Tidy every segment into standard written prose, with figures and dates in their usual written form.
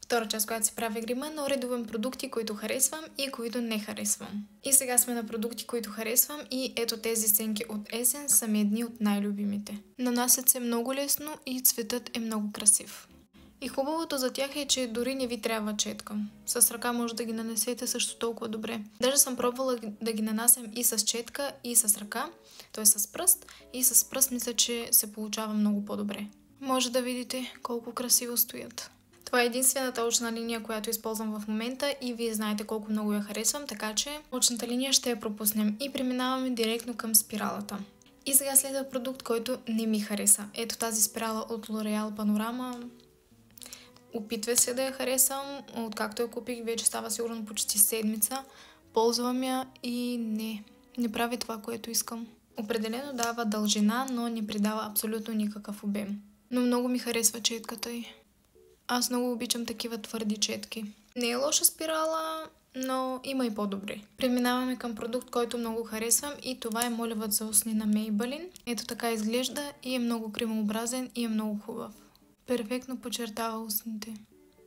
Втора част, която си прави грима, но редувам продукти, които харесвам и които не харесвам. И сега сме на продукти, които харесвам и ето тези сенки от Essence са ми едни от най-любимите. Нанасят се много лесно и цветът е много красив. И хубавото за тях е, че дори не ви трябва четка. С ръка може да ги нанесете също толкова добре. Даже съм пробвала да ги нанасям и с четка, и с ръка, т.е. с пръст. И с пръст мисля, че се получава много по-добре. Може да видите колко красиво стоят. Това е единствената очна линия, която използвам в момента и вие знаете колко много я харесвам, така че очната линия ще я пропуснем и преминаваме директно към спиралата. И сега следва продукт, който не ми хареса. Ето тази спирала от L'Oréal Panorama. Опитва се да я харесам, откакто я купих, вече става сигурно почти седмица. Ползвам я и не прави това, което искам. Определено дава дължина, но не придава абсолютно никакъв обем. Но много ми харесва четката й. Аз много обичам такива твърди четки. Не е лоша спирала, но има и по-добри. Преминаваме към продукт, който много харесвам и това е молевът за устни на Maybelline. Ето така изглежда и е много кремообразен и е много хубав. Перфектно подчертава устните.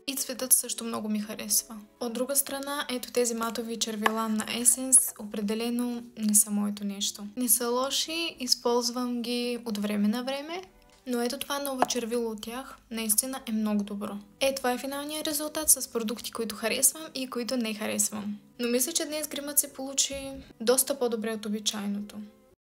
И цветът също много ми харесва. От друга страна, ето тези матови червила на Essence определено не са моето нещо. Не са лоши, използвам ги от време на време. Но ето това ново червило от тях наистина е много добро. Това е финалният резултат с продукти, които харесвам и които не харесвам. Но мисля, че днес гримът се получи доста по-добре от обичайното.